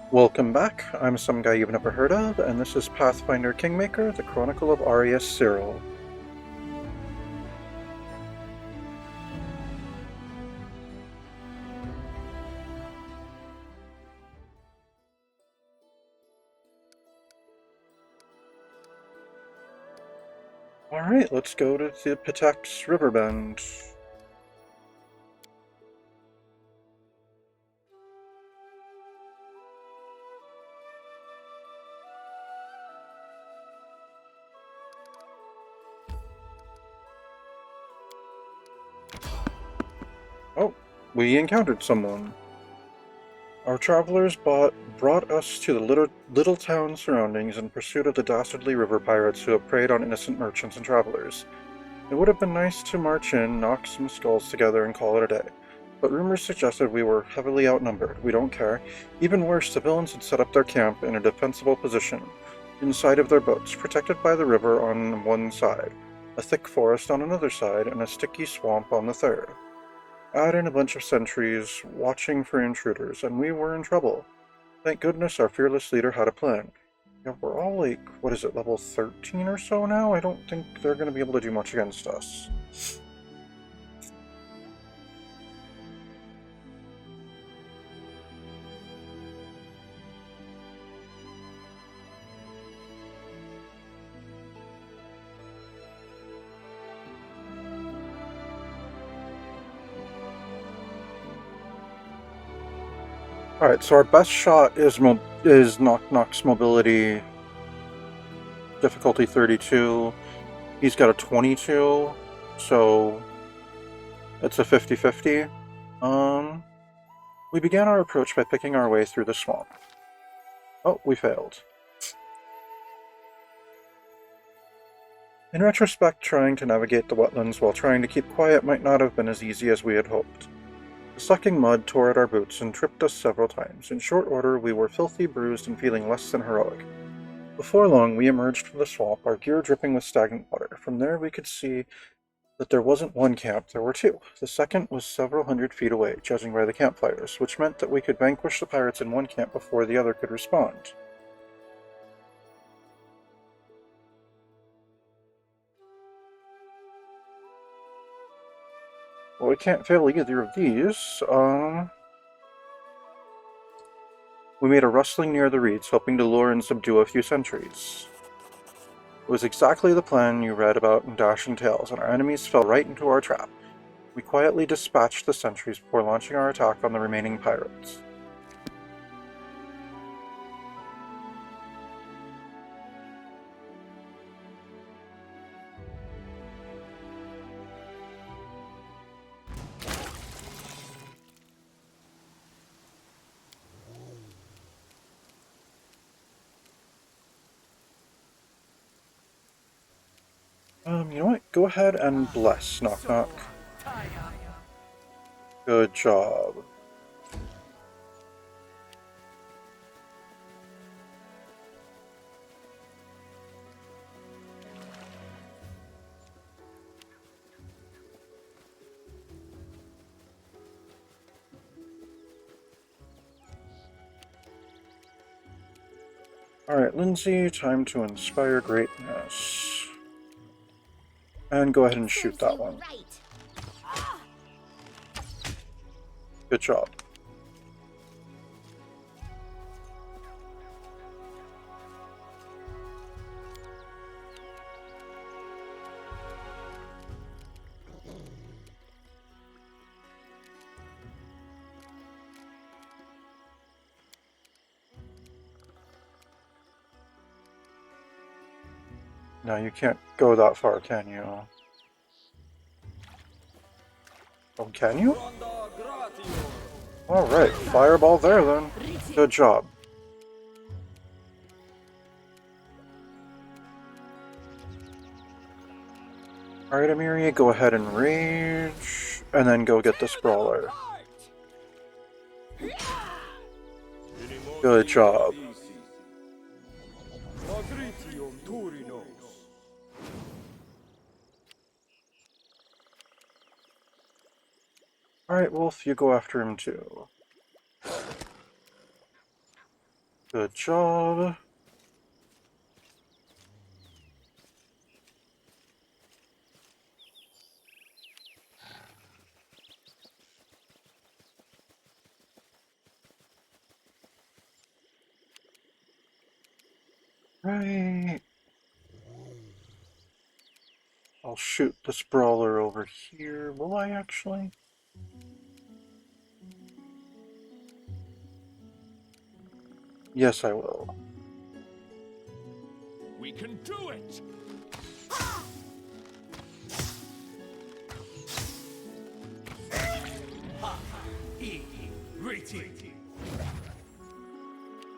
Welcome back. I'm some guy you've never heard of, and this is Pathfinder Kingmaker, the Chronicle of Arias Cyril. Alright, let's go to the Pitax Riverbend. Oh, we encountered someone. Our travelers brought us to the little town surroundings in pursuit of the dastardly river pirates who have preyed on innocent merchants and travelers. It would have been nice to march in, knock some skulls together, and call it a day. But rumors suggested we were heavily outnumbered. We don't care. Even worse, the villains had set up their camp in a defensible position, inside of their boats, protected by the river on one side, a thick forest on another side, and a sticky swamp on the third. Add in a bunch of sentries, watching for intruders, and we were in trouble. Thank goodness our fearless leader had a plan. Yeah, we're all like, what is it, level 13 or so now? I don't think they're going to be able to do much against us. Alright, so our best shot is Knock Knock's mobility difficulty 32. He's got a 22, so it's a 50-50. We began our approach by picking our way through the swamp. Oh, we failed. In retrospect, trying to navigate the wetlands while trying to keep quiet might not have been as easy as we had hoped. The sucking mud tore at our boots and tripped us several times. In short order, we were filthy, bruised, and feeling less than heroic. Before long, we emerged from the swamp, our gear dripping with stagnant water. From there, we could see that there wasn't one camp, there were two. The second was several hundred feet away, judging by the campfires, which meant that we could vanquish the pirates in one camp before the other could respond. Well, we can't fail either of these. We made a rustling near the reeds, hoping to lure and subdue a few sentries. It was exactly the plan you read about in Dashing Tales, and our enemies fell right into our trap. We quietly dispatched the sentries before launching our attack on the remaining pirates. You know what? Go ahead and bless, Knock Knock. Good job. Alright, Lindsay, time to inspire greatness. And go ahead and shoot that one. Good job. Now you can't go that far, can you? Oh, can you? Alright, fireball there then. Good job. Alright, Amiria, go ahead and rage, and then go get this brawler. Good job. Alright, Wolf, you go after him too. Good job. Right. I'll shoot this brawler over here. Will I actually? Yes, I will. We can do it!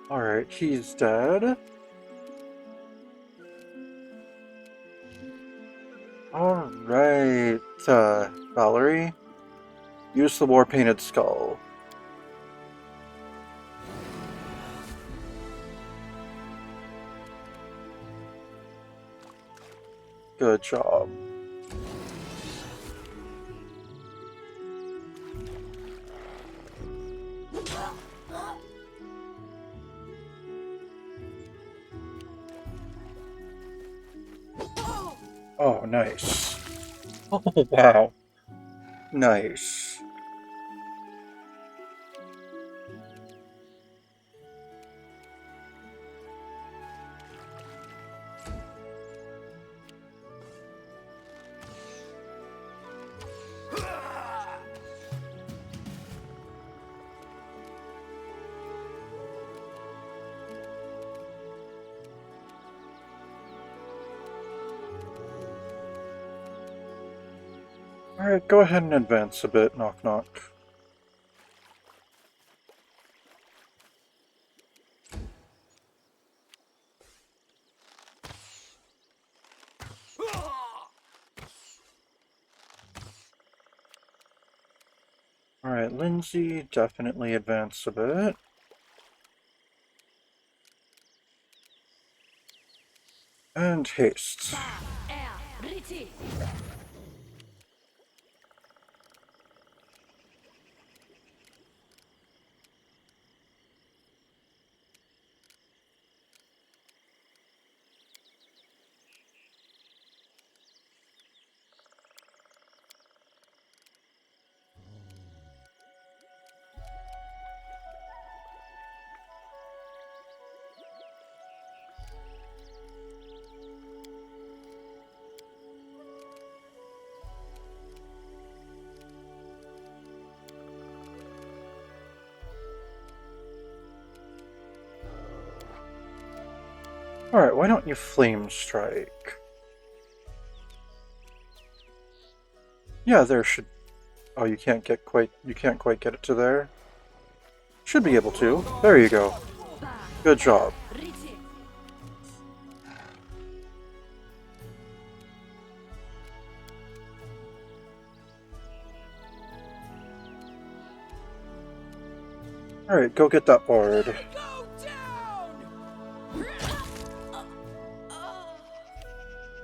Alright, he's dead. Alright, Valerie. Use the war-painted skull. Good job. Oh, nice. Oh, wow. Nice. Alright, go ahead and advance a bit, Knock Knock. Alright, Lindsay, definitely advance a bit. And haste. Alright, why don't you flame strike? Yeah, there should... Oh, you can't quite get it to there? Should be able to. There you go. Good job. Alright, go get that bard.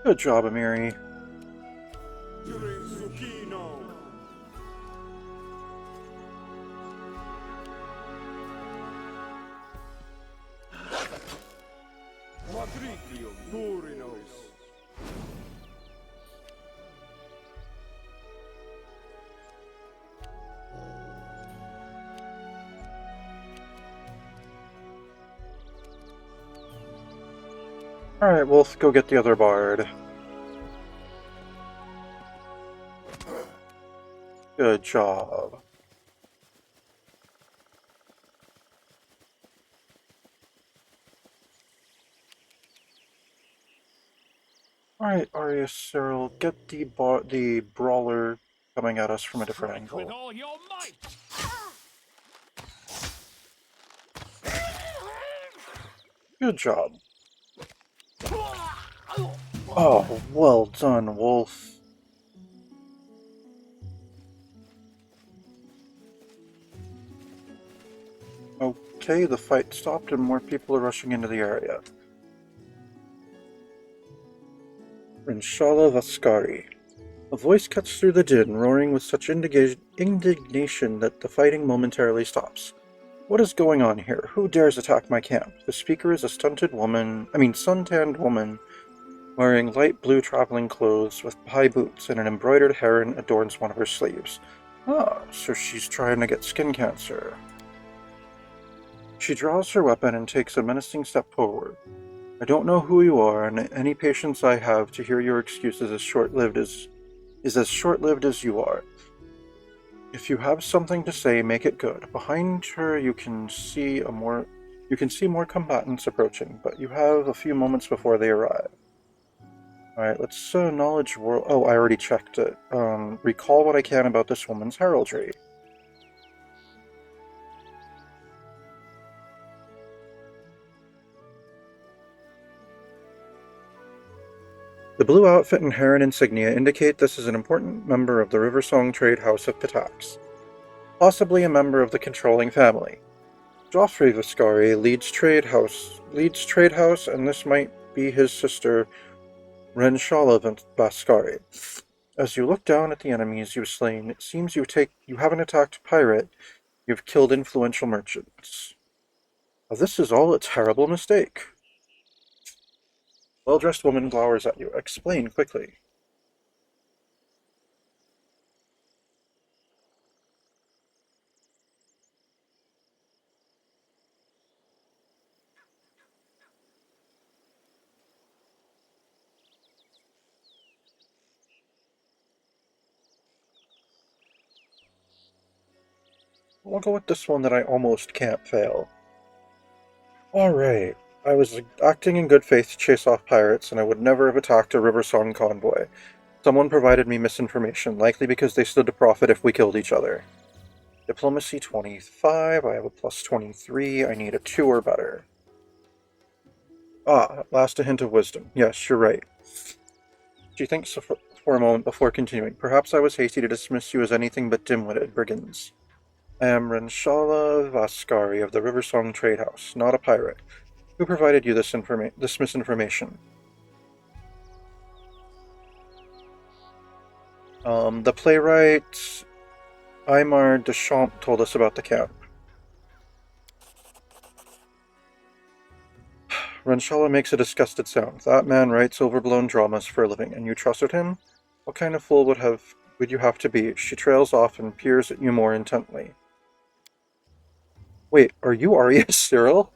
Good job, Amiri. Alright, we'll go get the other bard. Good job. Alright, Arya Cyril, get the brawler coming at us from a different angle. With all your might! Good job. Oh, well done, Wolf. Okay, the fight stopped and more people are rushing into the area. Rinshala Vaskari. A voice cuts through the din, roaring with such indignation that the fighting momentarily stops. What is going on here? Who dares attack my camp? The speaker is a suntanned woman wearing light blue traveling clothes with high boots, and an embroidered heron adorns one of her sleeves. Ah, so she's trying to get skin cancer. She draws her weapon and takes a menacing step forward. I don't know who you are, and any patience I have to hear your excuses is as short-lived as you are. If you have something to say, make it good. Behind her you can see more combatants approaching, but you have a few moments before they arrive. Alright, let's knowledge world. Oh, I already checked it. Recall what I can about this woman's heraldry. The blue outfit and heron insignia indicate this is an important member of the Riversong Trade House of Pitax, possibly a member of the controlling family. Joffrey Viscari leads trade house, and this might be his sister Renshala Vascari. As you look down at the enemies you've slain, it seems you haven't attacked a pirate, you've killed influential merchants. Now, this is all a terrible mistake. Well-dressed woman glowers at you. Explain quickly. We'll go with this one that I almost can't fail. Alright. I was acting in good faith to chase off pirates, and I would never have attacked a Riversong convoy. Someone provided me misinformation, likely because they stood to profit if we killed each other. Diplomacy 25, I have a plus 23, I need a 2 or better. Ah, at last a hint of wisdom. Yes, you're right. She thinks for a moment before continuing. Perhaps I was hasty to dismiss you as anything but dim-witted brigands. I am Renshala Vascari of the Riversong Trade House, not a pirate. Who provided you this misinformation? The playwright Aymar Deschamps told us about the camp. Renshala makes a disgusted sound. That man writes overblown dramas for a living, and you trusted him? What kind of fool would you have to be? She trails off and peers at you more intently. Wait, are you Arya Cyril?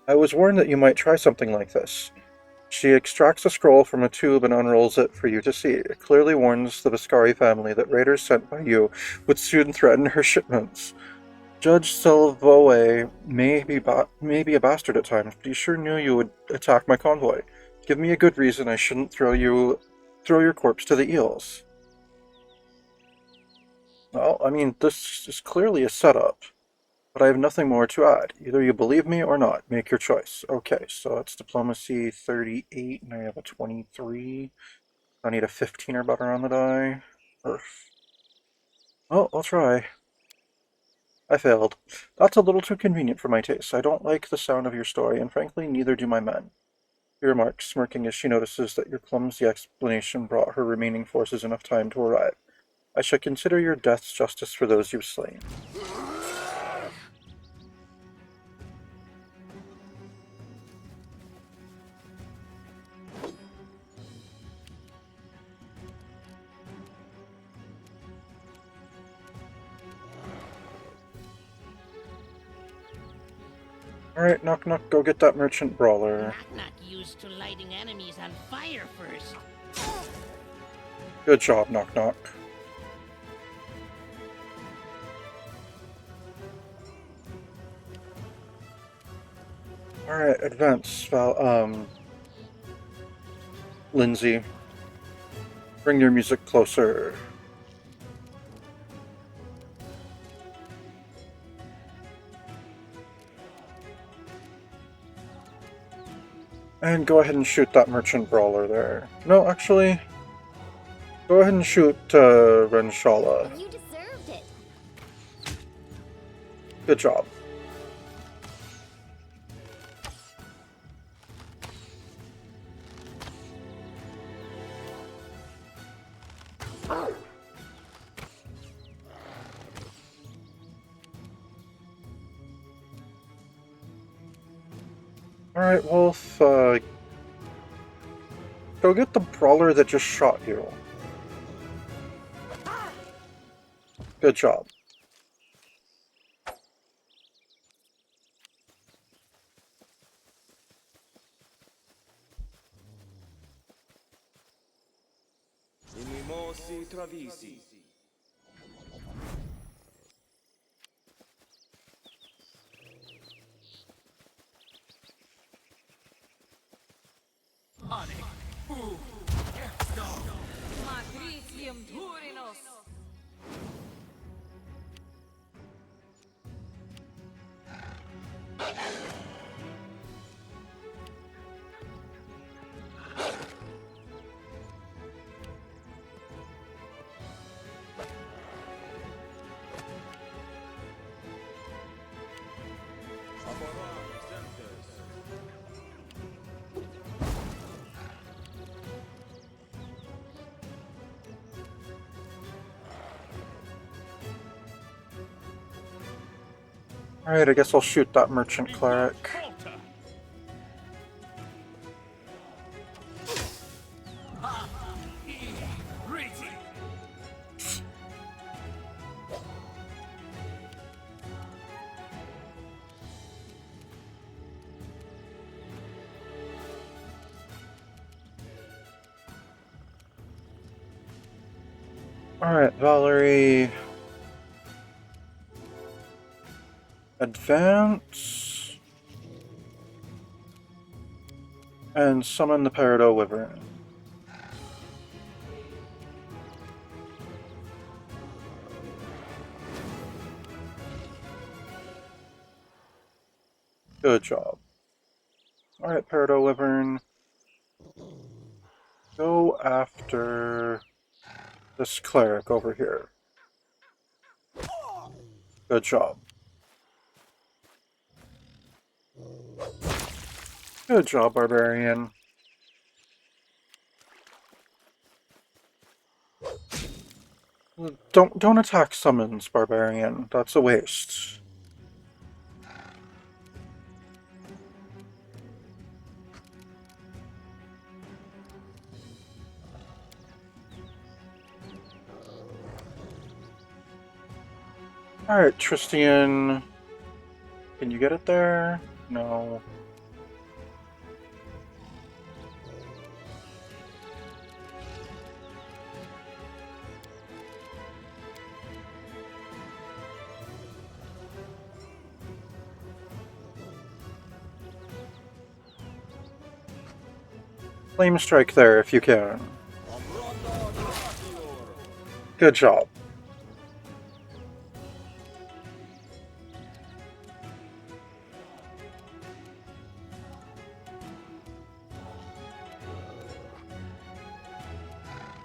I was warned that you might try something like this. She extracts a scroll from a tube and unrolls it for you to see. It clearly warns the Viscari family that raiders sent by you would soon threaten her shipments. Judge Silvoe may be a bastard at times, but he sure knew you would attack my convoy. Give me a good reason I shouldn't throw your corpse to the eels. Well, I mean, this is clearly a setup, but I have nothing more to add. Either you believe me or not. Make your choice. Okay, so that's diplomacy 38, and I have a 23. I need a 15 or better on the die. Oh, I'll try. I failed. That's a little too convenient for my taste. I don't like the sound of your story, and frankly, neither do my men. She remarks, smirking as she notices that your clumsy explanation brought her remaining forces enough time to arrive. I shall consider your deaths justice for those you've slain. Alright, knock knock, go get that merchant brawler. Not used to lighting enemies on fire first. Good job, knock knock. Alright, advance, Lindsay. Bring your music closer. And go ahead and shoot that merchant brawler there. No, actually, go ahead and shoot Renshala. You deserved it. Good job. Alright, Wolf, go get the brawler that just shot you. Good job. Inimosi Travisi. Magricium Durinos. Alright, I guess I'll shoot that merchant cleric. Falter. Riti. Alright, Valerie. Advance. And summon the Peridot Wyvern. Good job. Alright, Peridot Wyvern. Go after this cleric over here. Good job. Good job, Barbarian. Don't attack summons, Barbarian. That's a waste. Alright, Tristian. Can you get it there? No. Flame strike there if you can. Good job.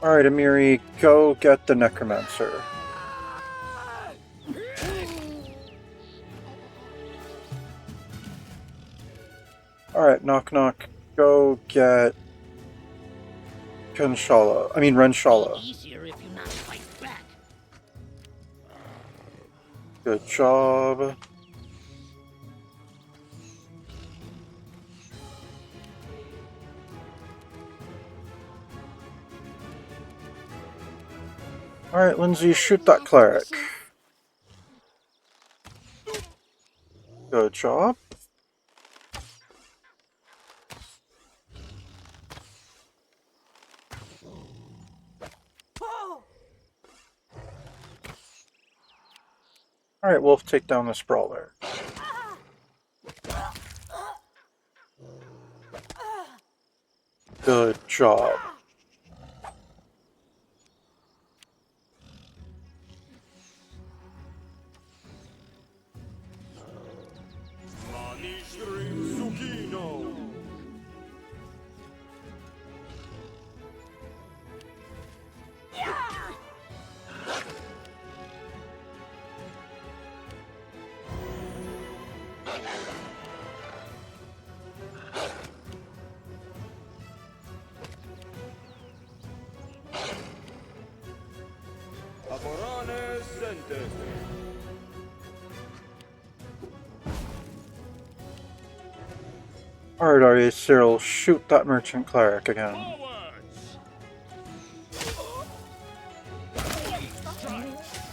Alright, Amiri, go get the Necromancer. Alright, Knock Knock, go get Renshala. Easier if you not fight back. Good job. Alright, Lindsay, shoot that cleric. Good job. Alright, Wolf, take down this brawler. Good job. Manishrim Zukino. Aborane Center. Alright, Arya Cyril, shoot that merchant cleric again. Forwards!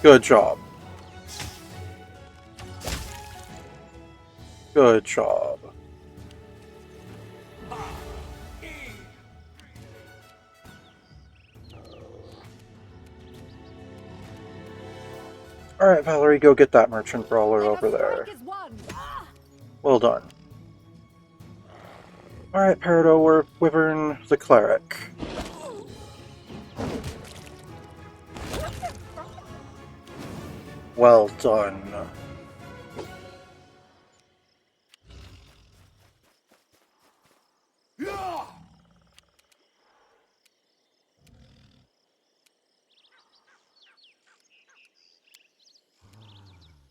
Good job. Good job. Alright, Valerie, go get that merchant brawler over there. Well done. Alright, Peridot, we're Wyvern the cleric. Well done.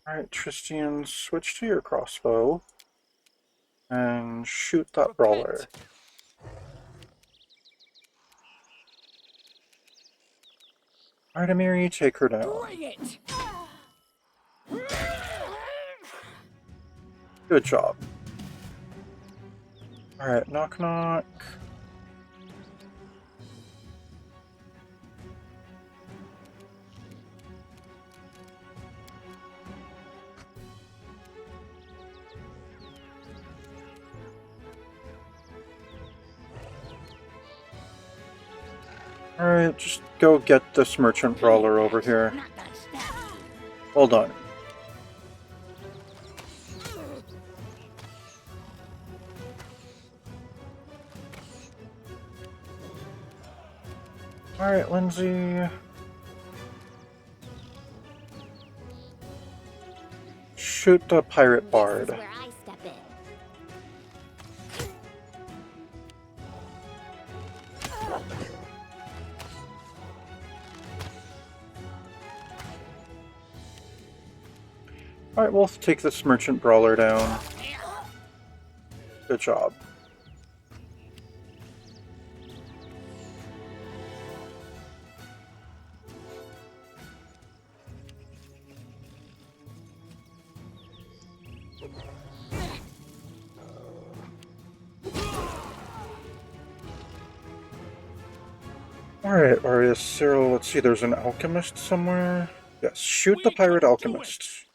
Alright, Tristian, switch to your crossbow. And shoot that brawler. Alright, Amiri, take her down. Bring it! Good job. Alright, knock knock. Alright, just go get this merchant brawler over here. Not gonna stab you. Well done. Alright, Lindsay. Shoot the pirate bard. This is where I step in. Alright, we'll take this merchant brawler down. Good job. Alright, Arya Cyril, let's see, there's an alchemist somewhere. Yes, shoot the pirate alchemist.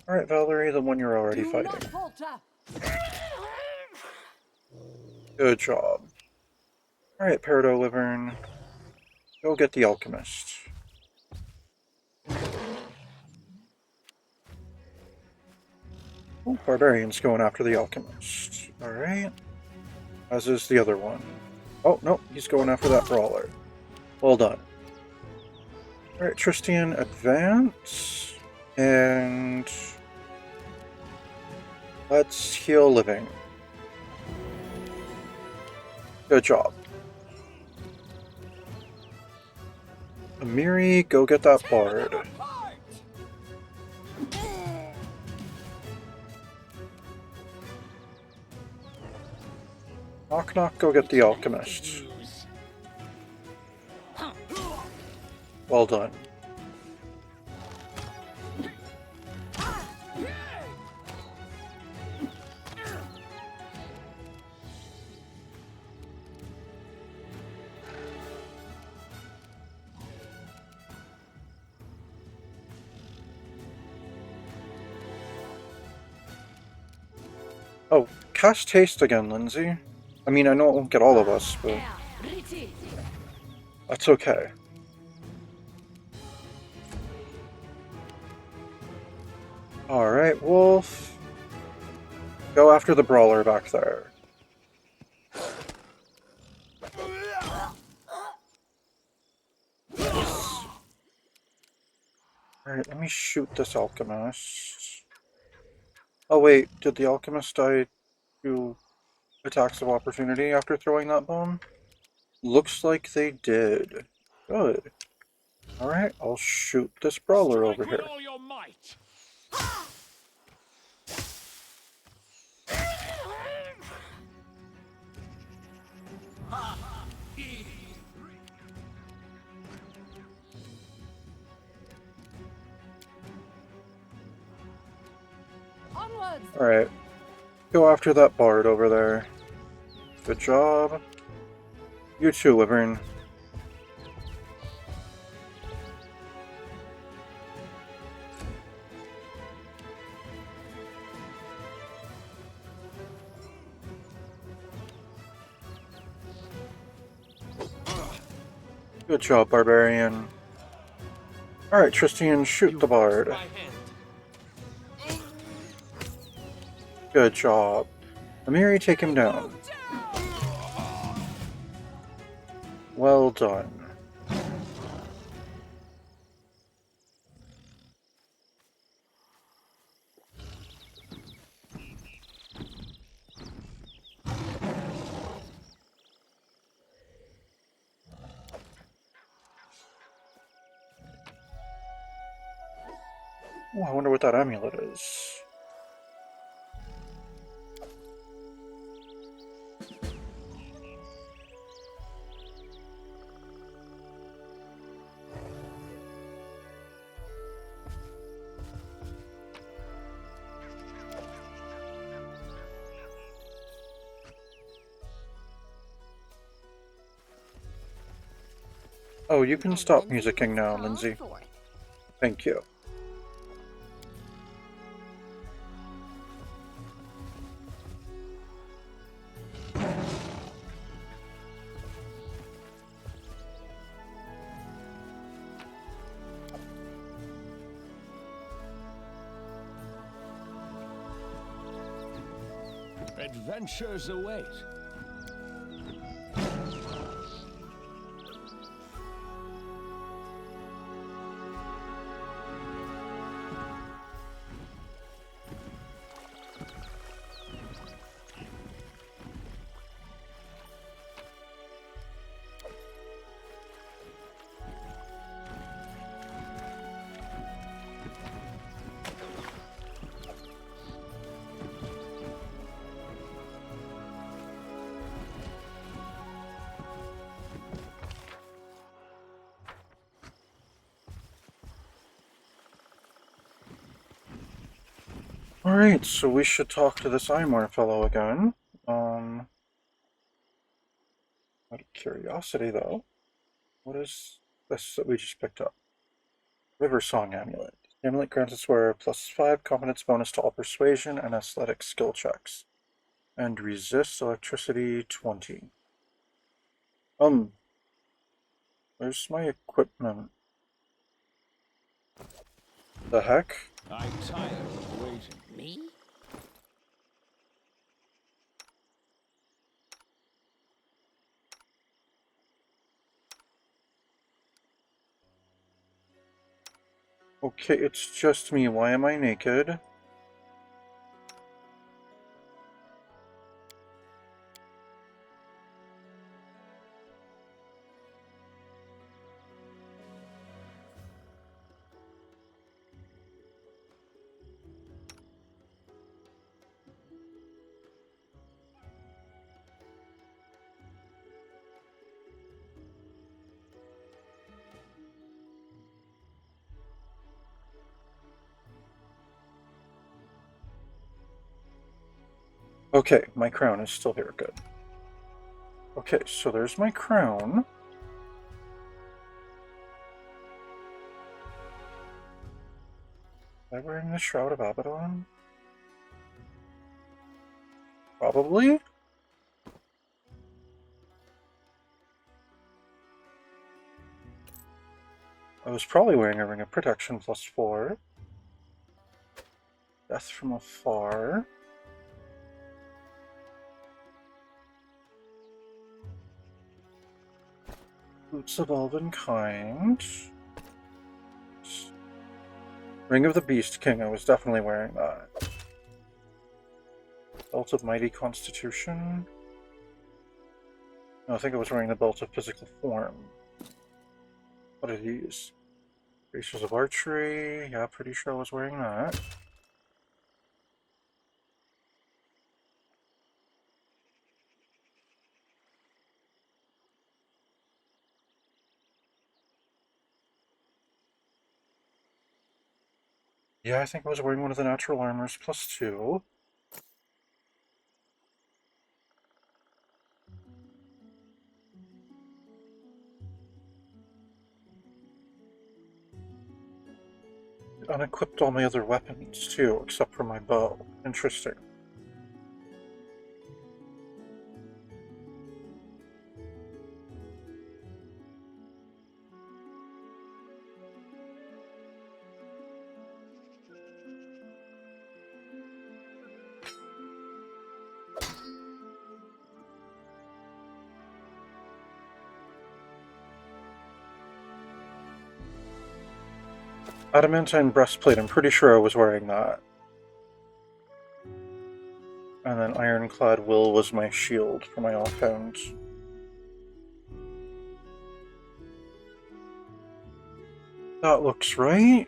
Alright, Valerie, the one you're already fighting. Good job. Alright, Peridot Wyvern. Go get the alchemist. Oh, Barbarian's going after the alchemist. Alright. As is the other one. Oh, no, he's going after that brawler. Well done. Alright, Tristian, advance. And let's heal living. Good job. Amiri, go get that bard. Knock knock, go get the alchemist. Well done. Oh, cast Taste again, Lindsay. I mean, I know it won't get all of us, but that's okay. Alright, Wolf. Go after the brawler back there. Alright, let me shoot this alchemist. Oh wait, did the alchemist die to attacks of opportunity after throwing that bomb? Looks like they did. Good. Alright, I'll shoot this brawler over Strike with here. all your might. Onwards! Alright. Go after that bard over there. Good job. You too, Wyvern. Good job, Barbarian. Alright, Tristian, shoot the bard. Good job. Amiri, take him down. Well done. Oh, I wonder what that amulet is. Oh, you can stop musicking now, Lindsay. Thank you. Adventures await. Alright, so we should talk to this Imar fellow again. Out of curiosity, though, what is this that we just picked up? River Song Amulet. The amulet grants its wearer +5 confidence bonus to all persuasion and athletic skill checks. And resists electricity 20. Where's my equipment? The heck? I'm tired of waiting. Me? Okay, it's just me. Why am I naked? Okay, my crown is still here. Good. Okay, so there's my crown. Am I wearing the Shroud of Abaddon? Probably? I was probably wearing a Ring of Protection +4. Death from Afar. Boots of Elvenkind. Ring of the Beast King, I was definitely wearing that. Belt of Mighty Constitution. No, I think I was wearing the Belt of Physical Form. What are these? Bracers of Archery. Yeah, pretty sure I was wearing that. Yeah, I think I was wearing one of the natural armors +2. Unequipped all my other weapons too, except for my bow. Interesting. Adamantine breastplate, I'm pretty sure I was wearing that. And then Ironclad Will was my shield for my offhand. That looks right.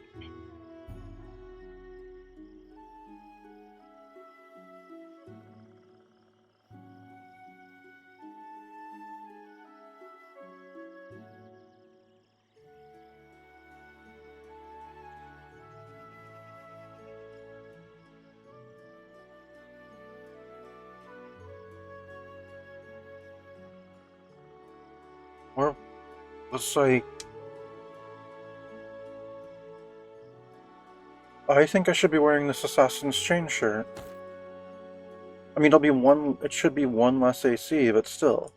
Or was I think I should be wearing this Assassin's Chain shirt. I mean, it should be 1 less AC, but still.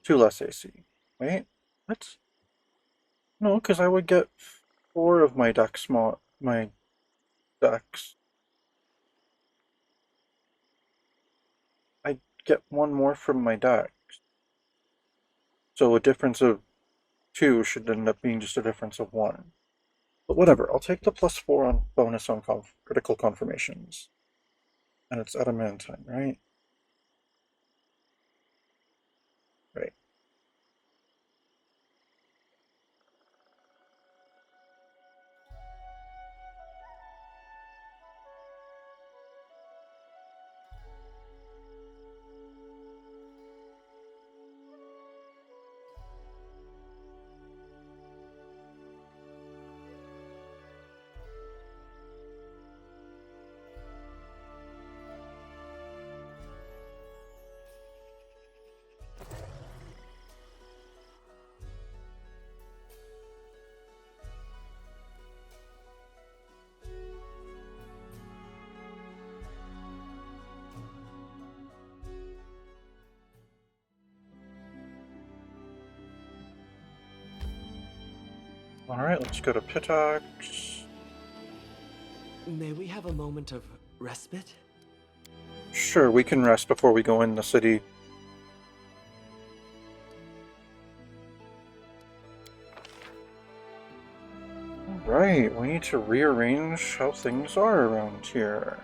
2 less AC. Wait, what? No, because I would get 4 of my decks. I get 1 more from my deck. So a difference of 2 should end up being just a difference of 1. But whatever, I'll take the +4 on bonus on critical confirmations. And it's adamantine, right? Right. Alright, let's go to Pitax. May we have a moment of respite? Sure, we can rest before we go in the city. Alright, we need to rearrange how things are around here.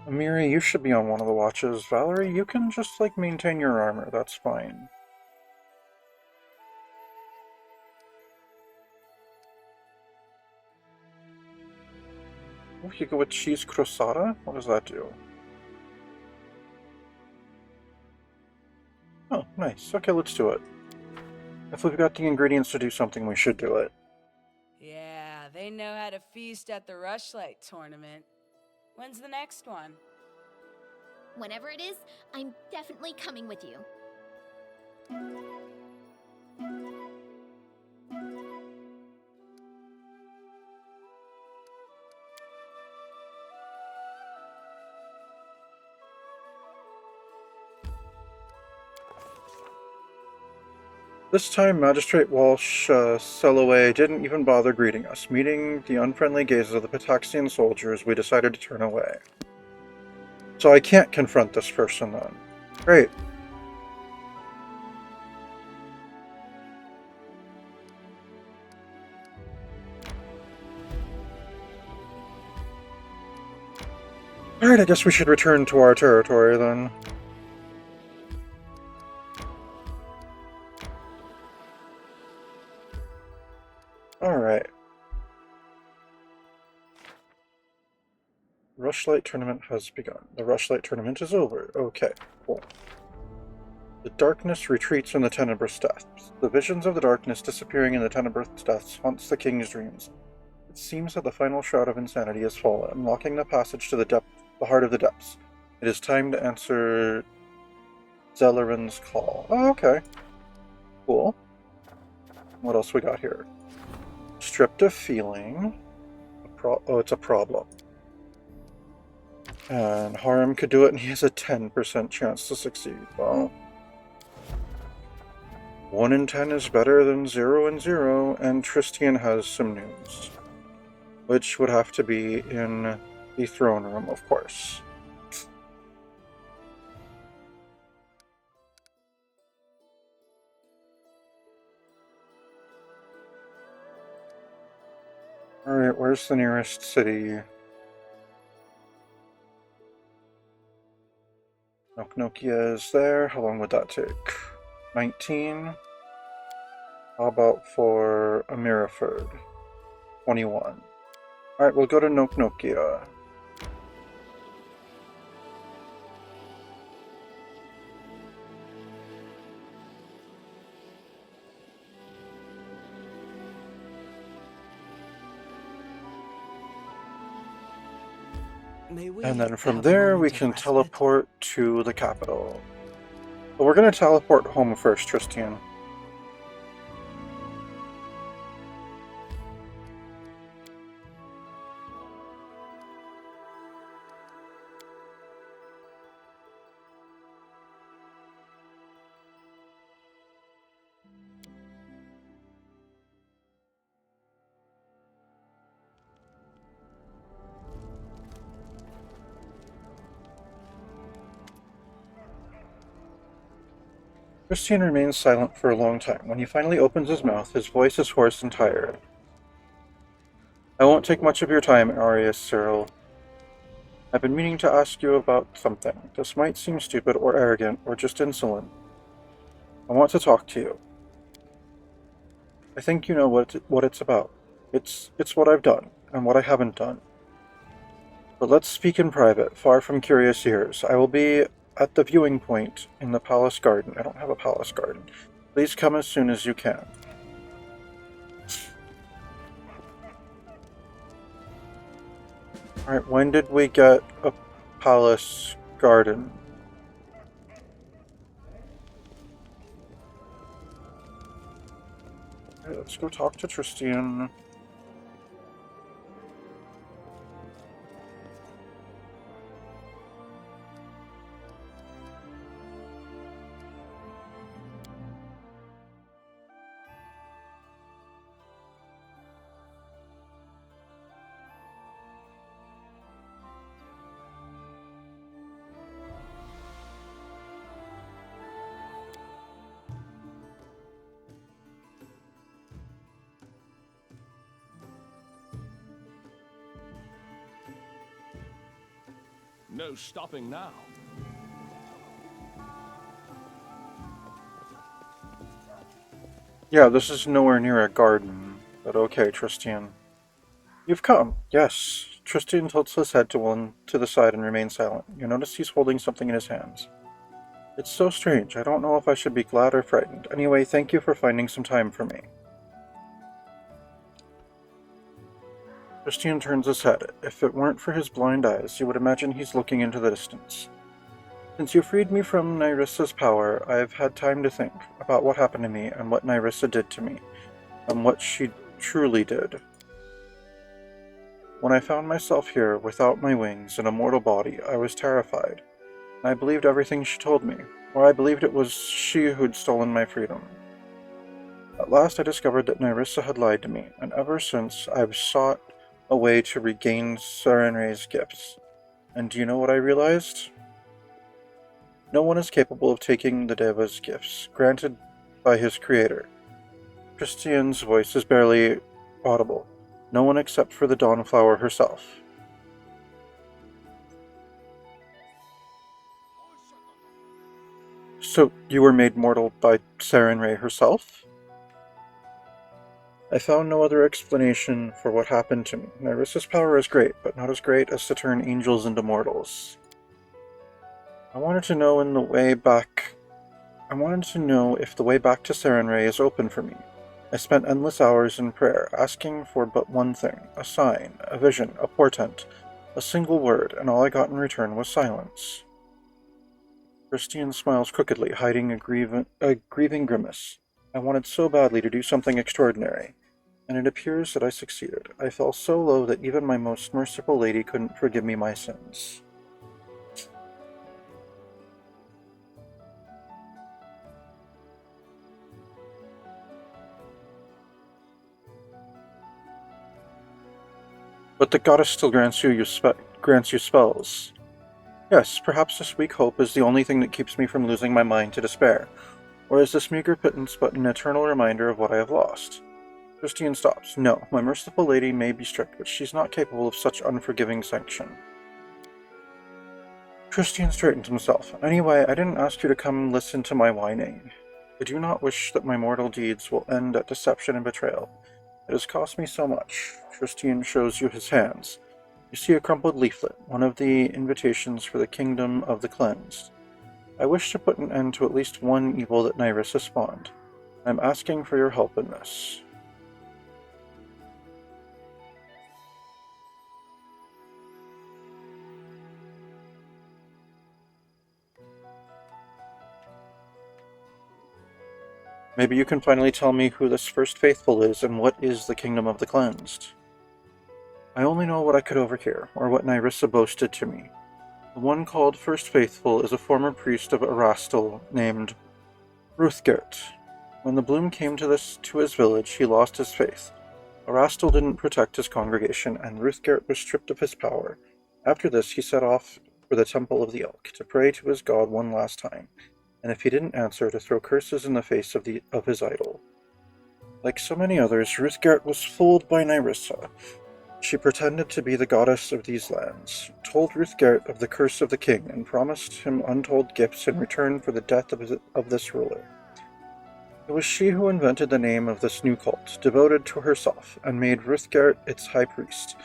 Amiri, you should be on one of the watches. Valerie, you can just, like, maintain your armor. That's fine. Oh, you go with cheese crostata? What does that do? Oh, nice. Okay, let's do it. If we've got the ingredients to do something, we should do it. Yeah, they know how to feast at the Rushlight tournament. When's the next one? Whenever it is, I'm definitely coming with you. This time, Magistrate Walsh Selloway didn't even bother greeting us. Meeting the unfriendly gazes of the Pitaxian soldiers, we decided to turn away. So I can't confront this person then. Great. Alright, I guess we should return to our territory then. Alright. Rushlight tournament has begun. The Rushlight tournament is over. Okay, cool. The darkness retreats in the Tenebrous Depths. The visions of the darkness disappearing in the Tenebrous Depths haunts the king's dreams. It seems that the final shroud of insanity has fallen, unlocking the passage to the heart of the depths. It is time to answer Zelleran's call. Oh, okay. Cool. What else we got here? Stripped of feeling. Oh, it's a problem. And Harem could do it, and he has a 10% chance to succeed. Well, 1 in 10 is better than 0 in 0, and Tristian has some news. Which would have to be in the throne room, of course. Alright, where's the nearest city? Noknokia is there. How long would that take? 19? How about for Amiraford? 21. Alright, we'll go to Noknokia. And then from there we can teleport to the capital. But we're going to teleport home first, Tristian. Tristian remains silent for a long time. When he finally opens his mouth, his voice is hoarse and tired. I won't take much of your time, Arius Cyril. I've been meaning to ask you about something. This might seem stupid or arrogant or just insolent. I want to talk to you. I think you know what it's about. It's what I've done and what I haven't done. But let's speak in private, far from curious ears. I will be at the viewing point in the palace garden. I don't have a palace garden. Please come as soon as you can. Alright, when did we get a palace garden? Okay, let's go talk to Tristian. No stopping now. Yeah, this is nowhere near a garden, but okay, Tristian. You've come. Yes. Tristian tilts his head to the side and remains silent. You notice he's holding something in his hands. It's so strange. I don't know if I should be glad or frightened. Anyway, thank you for finding some time for me. Tristian turns his head. If it weren't for his blind eyes, you would imagine he's looking into the distance. Since you freed me from Nyrissa's power, I've had time to think about what happened to me and what Nyrissa did to me, and what she truly did. When I found myself here, without my wings, in a mortal body, I was terrified, and I believed everything she told me, or I believed it was she who'd stolen my freedom. At last I discovered that Nyrissa had lied to me, and ever since I've sought a way to regain Sarenrae's gifts. And do you know what I realized? No one is capable of taking the Deva's gifts, granted by his creator. Tristian's voice is barely audible. No one except for the Dawnflower herself. So, you were made mortal by Sarenrae herself? I found no other explanation for what happened to me. Nyrissa's power is great, but not as great as to turn angels into mortals. I wanted to know if the way back to Sarenrae is open for me. I spent endless hours in prayer, asking for but one thing, a sign, a vision, a portent, a single word, and all I got in return was silence. Christian smiles crookedly, hiding a grieving grimace. I wanted so badly to do something extraordinary, and it appears that I succeeded. I fell so low that even my most merciful lady couldn't forgive me my sins. But the goddess still grants you spells. Yes, perhaps this weak hope is the only thing that keeps me from losing my mind to despair. Or is this meager pittance but an eternal reminder of what I have lost? Christian stops. No, my merciful lady may be strict, but she's not capable of such unforgiving sanction. Christian straightened himself. Anyway, I didn't ask you to come listen to my whining. I do not wish that my mortal deeds will end at deception and betrayal. It has cost me so much. Christian shows you his hands. You see a crumpled leaflet, one of the invitations for the kingdom of the cleansed. I wish to put an end to at least one evil that Nyrissa spawned. I'm asking for your help in this. Maybe you can finally tell me who this first faithful is and what is the kingdom of the cleansed. I only know what I could overhear, or what Nyrissa boasted to me. The one called First Faithful is a former priest of Erastil named Ruthgert. When the bloom came to his village, he lost his faith. Erastil didn't protect his congregation, and Ruthgert was stripped of his power. After this, he set off for the Temple of the Elk to pray to his god one last time, and if he didn't answer, to throw curses in the face of his idol. Like so many others, Ruthgert was fooled by Nyrissa. She pretended to be the goddess of these lands, told Ruthgert of the curse of the king, and promised him untold gifts in return for the death of this ruler. It was she who invented the name of this new cult, devoted to herself, and made Ruthgert its high priest.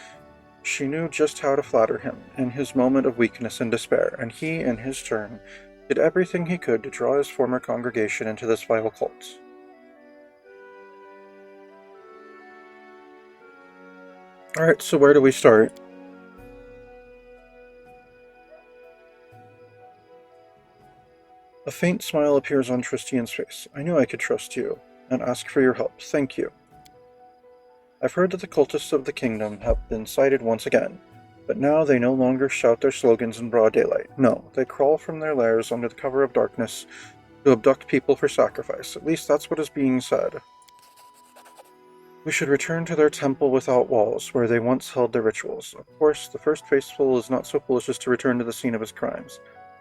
She knew just how to flatter him in his moment of weakness and despair, and he, in his turn, did everything he could to draw his former congregation into this vile cult. Alright, so where do we start? A faint smile appears on Tristian's face. I knew I could trust you, and ask for your help. Thank you. I've heard that the cultists of the kingdom have been sighted once again, but now they no longer shout their slogans in broad daylight. No, they crawl from their lairs under the cover of darkness to abduct people for sacrifice. At least that's what is being said. We should return to their temple without walls, where they once held their rituals. Of course, the First Faithful is not so foolish as to return to the scene of his crimes,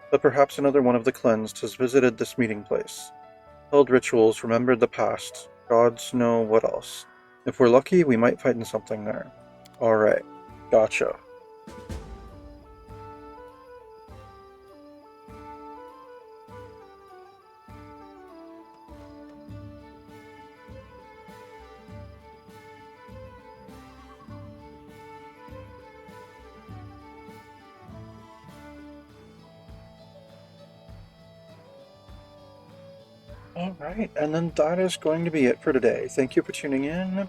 but perhaps another one of the cleansed has visited this meeting place, held rituals, remembered the past, gods know what else. If we're lucky, we might find something there. Alright, gotcha. Alright, and then that is going to be it for today. Thank you for tuning in.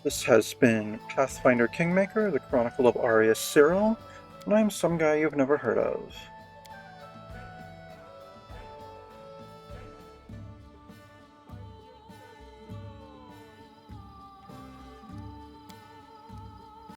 This has been Pathfinder Kingmaker, the Chronicle of Arius Cyril, and I'm some guy you've never heard of.